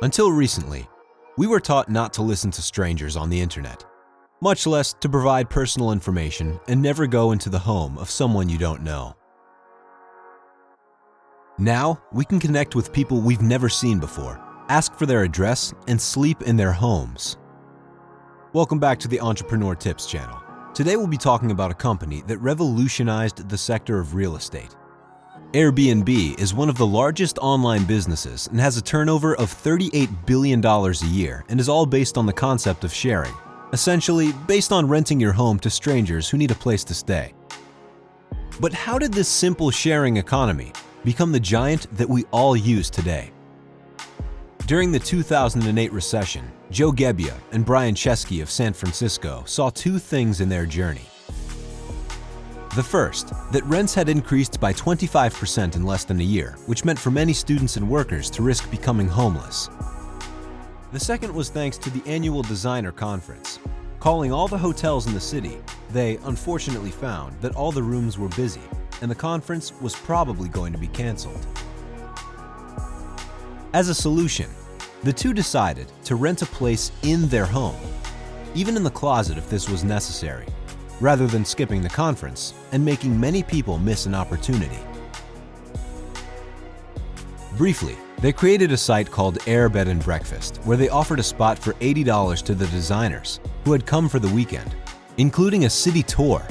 Until recently, we were taught not to listen to strangers on the internet, much less to provide personal information and never go into the home of someone you don't know. Now, we can connect with people we've never seen before, ask for their address, and sleep in their homes. Welcome back to the Entrepreneur Tips channel. Today we'll be talking about a company that revolutionized the sector of real estate. Airbnb is one of the largest online businesses and has a turnover of $38 billion a year and is all based on the concept of sharing, essentially based on renting your home to strangers who need a place to stay. But how did this simple sharing economy become the giant that we all use today? During the 2008 recession, Joe Gebbia and Brian Chesky of San Francisco saw two things in their journey. The first, that rents had increased by 25% in less than a year, which meant for many students and workers to risk becoming homeless. The second was thanks to the annual designer conference. Calling all the hotels in the city, they unfortunately found that all the rooms were busy, and the conference was probably going to be canceled. As a solution, the two decided to rent a place in their home, even in the closet if this was necessary, rather than skipping the conference and making many people miss an opportunity. Briefly, they created a site called Airbnb, where they offered a spot for $80 to the designers who had come for the weekend, including a city tour.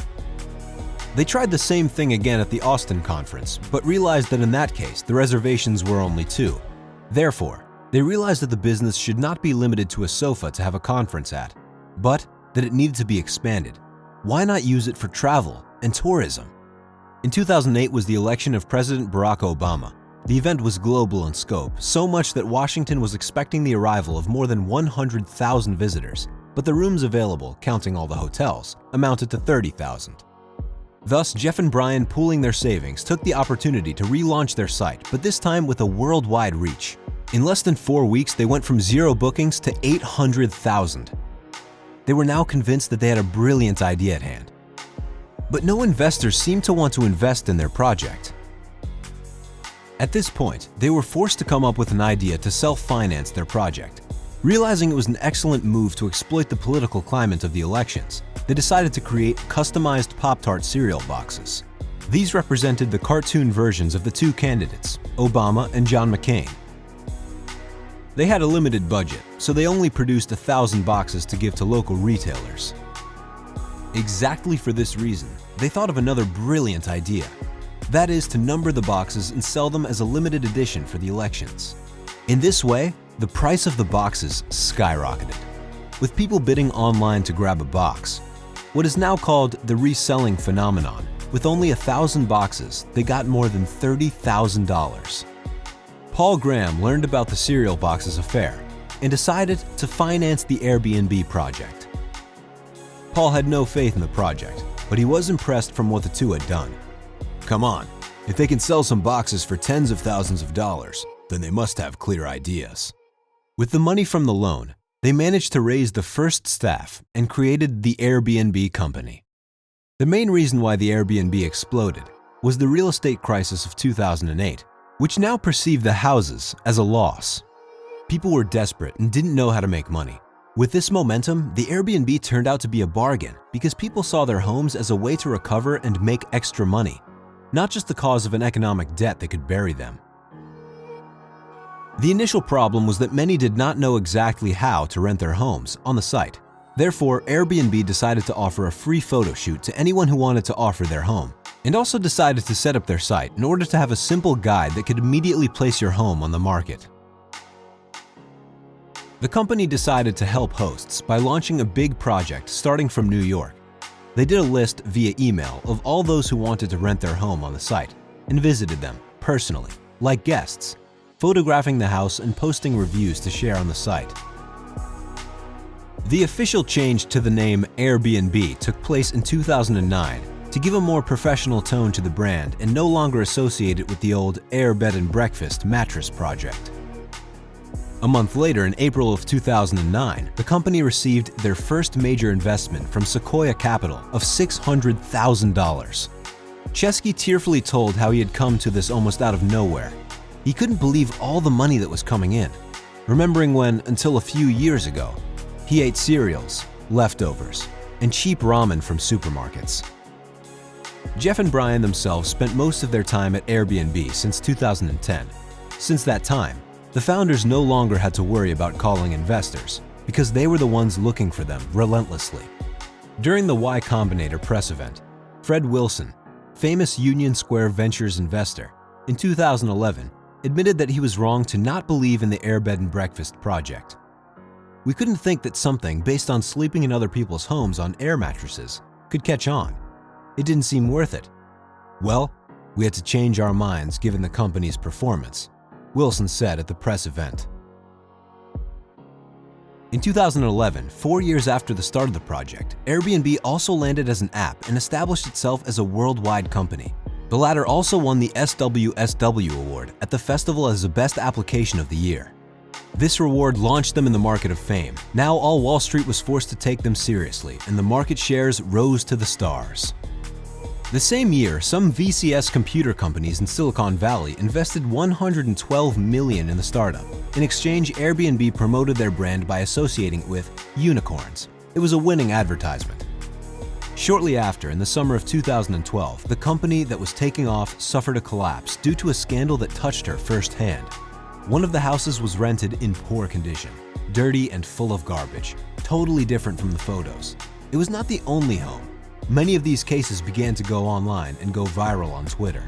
They tried the same thing again at the Austin conference, but realized that in that case, the reservations were only 2. Therefore, they realized that the business should not be limited to a sofa to have a conference at, but that it needed to be expanded. Why not use it for travel and tourism? In 2008 was the election of President Barack Obama. The event was global in scope, so much that Washington was expecting the arrival of more than 100,000 visitors, but the rooms available, counting all the hotels, amounted to 30,000. Thus, Jeff and Brian, pooling their savings, took the opportunity to relaunch their site, but this time with a worldwide reach. In less than 4 weeks, they went from 0 bookings to 800,000. They were now convinced that they had a brilliant idea at hand. But no investors seemed to want to invest in their project. At this point, they were forced to come up with an idea to self-finance their project. Realizing it was an excellent move to exploit the political climate of the elections, they decided to create customized Pop-Tart cereal boxes. These represented the cartoon versions of the two candidates, Obama and John McCain. They had a limited budget, so they only produced 1,000 boxes to give to local retailers. Exactly for this reason, they thought of another brilliant idea. That is to number the boxes and sell them as a limited edition for the elections. In this way, the price of the boxes skyrocketed, with people bidding online to grab a box. What is now called the reselling phenomenon. With only 1,000 boxes, they got more than $30,000. Paul Graham learned about the cereal boxes affair and decided to finance the Airbnb project. Paul had no faith in the project, but he was impressed from what the two had done. Come on, if they can sell some boxes for tens of thousands of dollars, then they must have clear ideas. With the money from the loan, they managed to raise the first staff and created the Airbnb company. The main reason why the Airbnb exploded was the real estate crisis of 2008, which now perceived the houses as a loss. People were desperate and didn't know how to make money. With this momentum, the Airbnb turned out to be a bargain because people saw their homes as a way to recover and make extra money, not just the cause of an economic debt that could bury them. The initial problem was that many did not know exactly how to rent their homes on the site. Therefore, Airbnb decided to offer a free photo shoot to anyone who wanted to offer their home, and also decided to set up their site in order to have a simple guide that could immediately place your home on the market. The company decided to help hosts by launching a big project starting from New York. They did a list via email of all those who wanted to rent their home on the site and visited them personally, like guests, photographing the house and posting reviews to share on the site. The official change to the name Airbnb took place in 2009 to give a more professional tone to the brand and no longer associate it with the old Airbnb mattress project. A month later, in April of 2009, the company received their first major investment from Sequoia Capital of $600,000. Chesky tearfully told how he had come to this almost out of nowhere. He couldn't believe all the money that was coming in. remembering when, until a few years ago, he ate cereals, leftovers, and cheap ramen from supermarkets. Jeff and Brian themselves spent most of their time at Airbnb since 2010. Since that time, the founders no longer had to worry about calling investors because they were the ones looking for them relentlessly. During the Y Combinator press event, Fred Wilson, famous Union Square Ventures investor, in 2011 admitted that he was wrong to not believe in the Airbed and Breakfast project. "We couldn't think that something based on sleeping in other people's homes on air mattresses could catch on. It didn't seem worth it. Well, we had to change our minds given the company's performance," Wilson said at the press event. In 2011, 4 years after the start of the project, Airbnb also landed as an app and established itself as a worldwide company. The latter also won the SWSW award at the festival as the best application of the year. This reward launched them in the market of fame. Now all Wall Street was forced to take them seriously, and the market shares rose to the stars. The same year, some VCS computer companies in Silicon Valley invested $112 million in the startup. In exchange, Airbnb promoted their brand by associating it with unicorns. It was a winning advertisement. Shortly after, in the summer of 2012, the company that was taking off suffered a collapse due to a scandal that touched her firsthand. One of the houses was rented in poor condition, dirty and full of garbage, totally different from the photos. It was not the only home. Many of these cases began to go online and go viral on Twitter.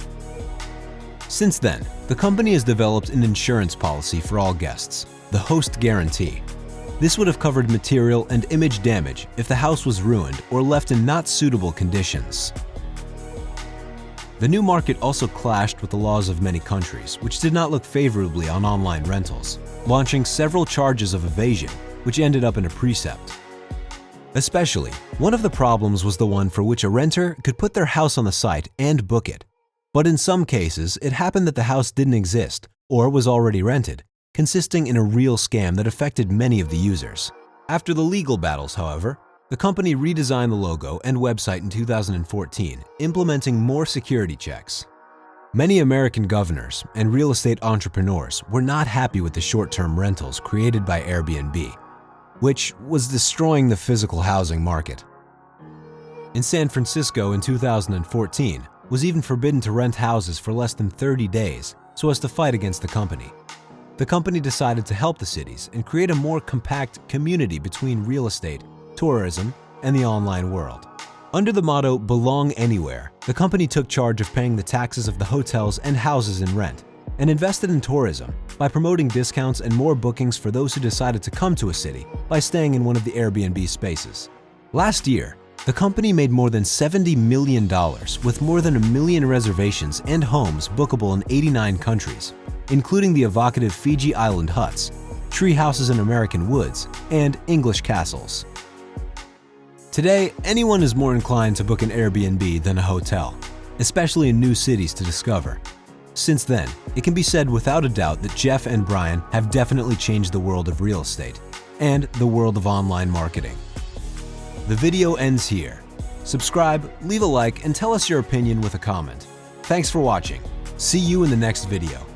Since then, the company has developed an insurance policy for all guests, the Host Guarantee. This would have covered material and image damage if the house was ruined or left in not suitable conditions. The new market also clashed with the laws of many countries, which did not look favorably on online rentals, launching several charges of evasion, which ended up in a precept. Especially, one of the problems was the one for which a renter could put their house on the site and book it. But in some cases, it happened that the house didn't exist or was already rented, consisting in a real scam that affected many of the users. After the legal battles, however, the company redesigned the logo and website in 2014, implementing more security checks. Many American governors and real estate entrepreneurs were not happy with the short-term rentals created by Airbnb, which was destroying the physical housing market. In San Francisco in 2014, was even forbidden to rent houses for less than 30 days so as to fight against the company. The company decided to help the cities and create a more compact community between real estate, tourism, and the online world. Under the motto "Belong Anywhere," the company took charge of paying the taxes of the hotels and houses in rent, and invested in tourism by promoting discounts and more bookings for those who decided to come to a city by staying in one of the Airbnb spaces. Last year, the company made more than $70 million with more than 1 million reservations and homes bookable in 89 countries, including the evocative Fiji Island huts, tree houses in American woods, and English castles. Today, anyone is more inclined to book an Airbnb than a hotel, especially in new cities to discover. Since then, it can be said without a doubt that Jeff and Brian have definitely changed the world of real estate and the world of online marketing. The video ends here. Subscribe, leave a like, and tell us your opinion with a comment. Thanks for watching. See you in the next video.